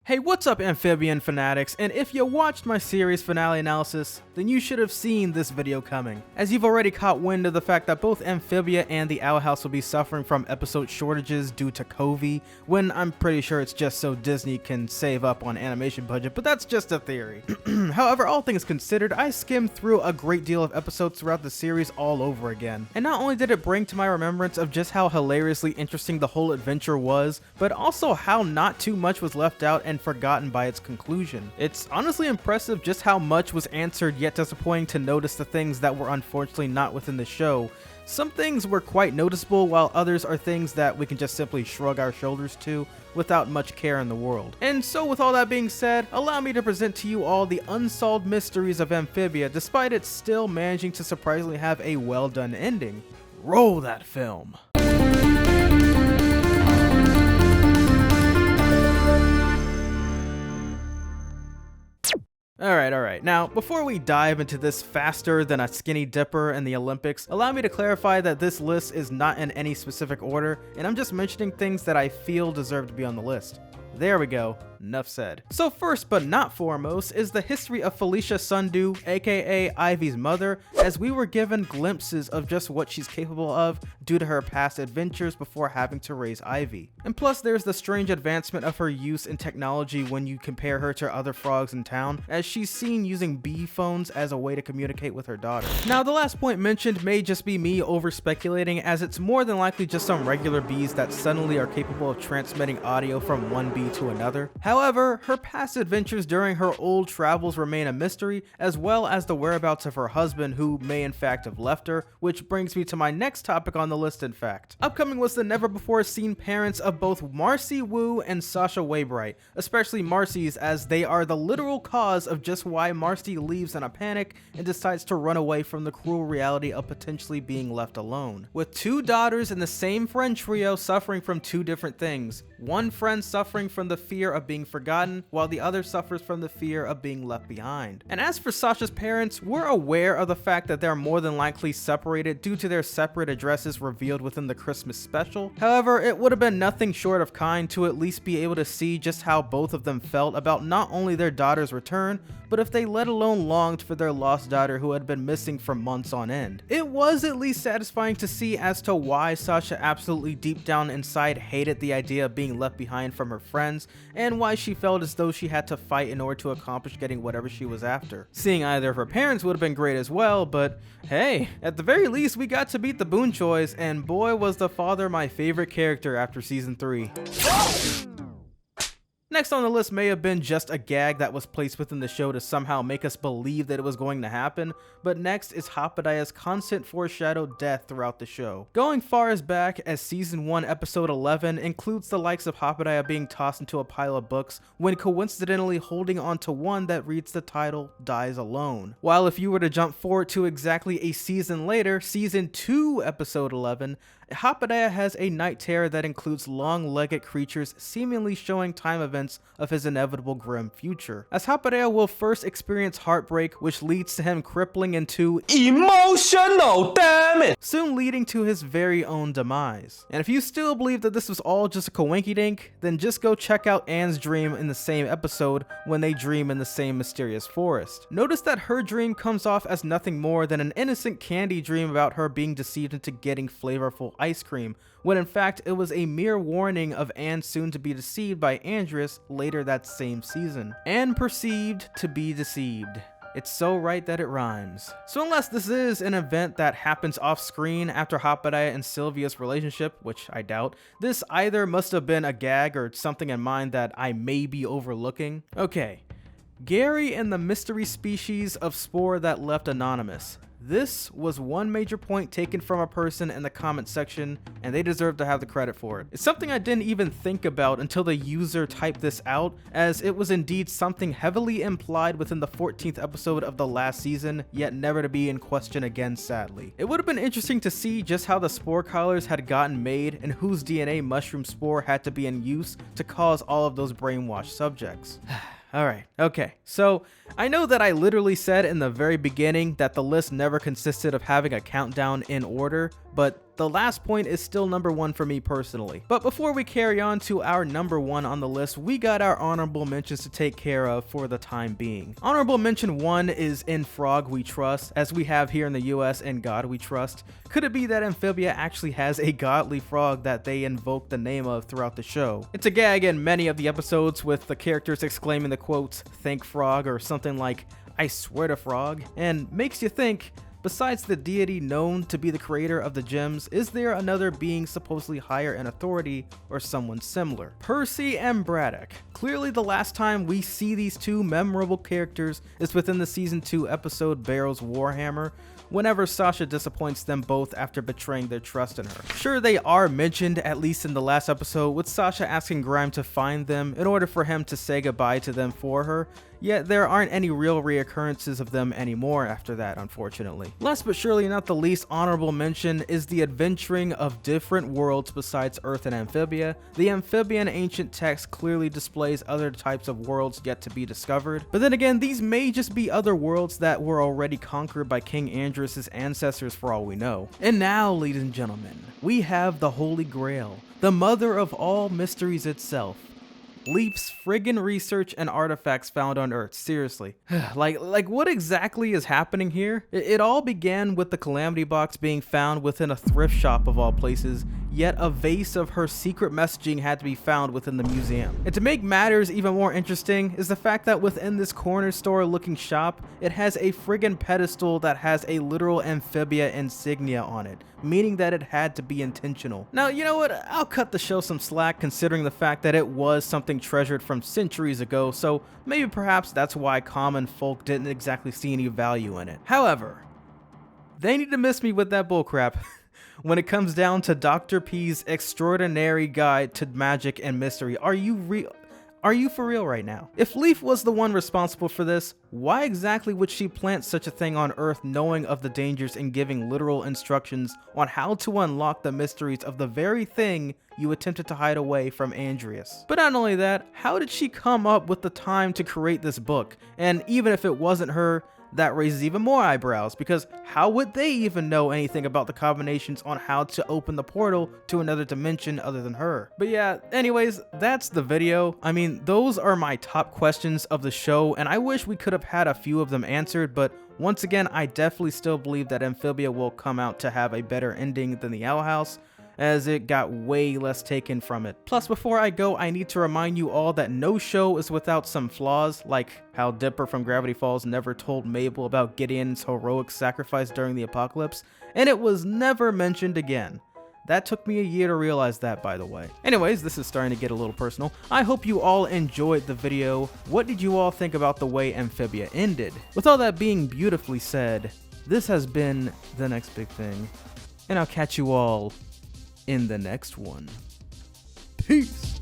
Hey, what's up amphibian fanatics, and if you watched my series finale analysis, then you should have seen this video coming, as you've already caught wind of the fact that both Amphibia and the Owl House will be suffering from episode shortages due to COVID, when I'm pretty sure it's just so Disney can save up on animation budget, but that's just a theory. However, all things considered, I skimmed through a great deal of episodes throughout the series all over again, and not only did it bring to my remembrance of just how hilariously interesting the whole adventure was, but also how not too much was left out and forgotten by its conclusion. It's honestly impressive just how much was answered, yet disappointing to notice the things that were unfortunately not within the show. Some things were quite noticeable, while others are things that we can just simply shrug our shoulders to without much care in the world. And so with all that being said, allow me to present to you all the unsolved mysteries of Amphibia, despite it still managing to surprisingly have a well done ending. Roll that film. Alright, now before we dive into this faster than a skinny dipper in the Olympics, allow me to clarify that this list is not in any specific order, and I'm just mentioning things that I feel deserve to be on the list. There we go, enough said. So first but not foremost is the history of Felicia Sundew, aka Ivy's mother, as we were given glimpses of just what she's capable of due to her past adventures before having to raise Ivy. And plus there's the strange advancement of her use in technology when you compare her to other frogs in town, as she's seen using bee phones as a way to communicate with her daughter. Now the last point mentioned may just be me over speculating, as it's more than likely just some regular bees that suddenly are capable of transmitting audio from one bee to another. However, her past adventures during her old travels remain a mystery, as well as the whereabouts of her husband, who may in fact have left her, which brings me to my next topic on the list in fact. Upcoming was the never before seen parents of both Marcy Wu and Sasha Waybright, especially Marcy's, as they are the literal cause of just why Marcy leaves in a panic and decides to run away from the cruel reality of potentially being left alone. With two daughters in the same friend trio suffering from two different things. One friend suffering from the fear of being forgotten, while the other suffers from the fear of being left behind. And as for Sasha's parents, we're aware of the fact that they're more than likely separated due to their separate addresses revealed within the Christmas special. However, it would have been nothing short of kind to at least be able to see just how both of them felt about not only their daughter's return, but if they let alone longed for their lost daughter who had been missing for months on end. It was at least satisfying to see as to why Sasha absolutely deep down inside hated the idea of being left behind from her friends, and why she felt as though she had to fight in order to accomplish getting whatever she was after. Seeing either of her parents would have been great as well, but hey, at the very least we got to meet the Boon Choys, and boy was the father my favorite character after season 3. Next on the list may have been just a gag that was placed within the show to somehow make us believe that it was going to happen, but next is Hoppadiah's constant foreshadowed death throughout the show. Going far as back as season 1 episode 11 includes the likes of Hoppadiah being tossed into a pile of books when coincidentally holding onto one that reads the title Dies Alone. While if you were to jump forward to exactly a season later, season 2 episode 11, Hoppadiah has a night terror that includes long-legged creatures seemingly showing time events of his inevitable grim future. As Hoppadiah will first experience heartbreak, which leads to him crippling into emotional damage, soon leading to his very own demise. And if you still believe that this was all just a coinky-dink, then just go check out Anne's dream in the same episode when they dream in the same mysterious forest. Notice that her dream comes off as nothing more than an innocent candy dream about her being deceived into getting flavorful ice cream, when in fact it was a mere warning of Anne soon to be deceived by Andreas later that same season. Anne perceived to be deceived. It's so right that it rhymes. So unless this is an event that happens off screen after Hoppadiah and Sylvia's relationship, which I doubt, this either must have been a gag or something in mind that I may be overlooking. Okay, Gary and the mystery species of spore that left anonymous. This was one major point taken from a person in the comment section, and they deserve to have the credit for it. It's something I didn't even think about until the user typed this out, as it was indeed something heavily implied within the 14th episode of the last season, yet never to be in question again sadly. It would have been interesting to see just how the spore collars had gotten made and whose DNA mushroom spore had to be in use to cause all of those brainwashed subjects. Alright, okay, so I know that I literally said in the very beginning that the list never consisted of having a countdown in order, but the last point is still number 1 for me personally. But before we carry on to our number 1 on the list, we got our honorable mentions to take care of for the time being. Honorable mention 1 is In Frog We Trust, as we have here in the US In God We Trust. Could it be that Amphibia actually has a godly frog that they invoke the name of throughout the show? It's a gag in many of the episodes with the characters exclaiming the quotes, "Thank Frog," or something like, "I swear to Frog," and makes you think, besides the deity known to be the creator of the gems, is there another being supposedly higher in authority or someone similar? Percy and Braddock. Clearly the last time we see these two memorable characters is within the season 2 episode Barrow's Warhammer, whenever Sasha disappoints them both after betraying their trust in her. Sure, they are mentioned at least in the last episode, with Sasha asking Grime to find them in order for him to say goodbye to them for her, yet there aren't any real reoccurrences of them anymore after that, unfortunately. Last but surely not the least honorable mention is the adventuring of different worlds besides Earth and Amphibia. The Amphibian ancient text clearly displays other types of worlds yet to be discovered, but then again, these may just be other worlds that were already conquered by King Andrus' ancestors for all we know. And now, ladies and gentlemen, we have the Holy Grail, the mother of all mysteries itself. Leaf's friggin' research and artifacts found on Earth, seriously. like what exactly is happening here? It all began with the Calamity box being found within a thrift shop of all places, yet a vase of her secret messaging had to be found within the museum. And to make matters even more interesting is the fact that within this corner store looking shop, it has a friggin' pedestal that has a literal Amphibia insignia on it, meaning that it had to be intentional. Now, you know what? I'll cut the show some slack considering the fact that it was something treasured from centuries ago, so maybe perhaps that's why common folk didn't exactly see any value in it. However, they need to miss me with that bullcrap when it comes down to Dr. P's extraordinary guide to magic and mystery. Are you for real right now? If Leaf was the one responsible for this, why exactly would she plant such a thing on Earth knowing of the dangers and giving literal instructions on how to unlock the mysteries of the very thing you attempted to hide away from Andreas? But not only that, how did she come up with the time to create this book? And even if it wasn't her, that raises even more eyebrows, because how would they even know anything about the combinations on how to open the portal to another dimension other than her? But yeah, anyways, that's the video. I mean, those are my top questions of the show, and I wish we could have had a few of them answered, but once again, I definitely still believe that Amphibia will come out to have a better ending than the Owl House, as it got way less taken from it. Plus, before I go, I need to remind you all that no show is without some flaws, like how Dipper from Gravity Falls never told Mabel about Gideon's heroic sacrifice during the apocalypse, and it was never mentioned again. That took me a year to realize that, by the way. Anyways, this is starting to get a little personal. I hope you all enjoyed the video. What did you all think about the way Amphibia ended? With all that being beautifully said, this has been The Next Big Thing, and I'll catch you all in the next one. Peace.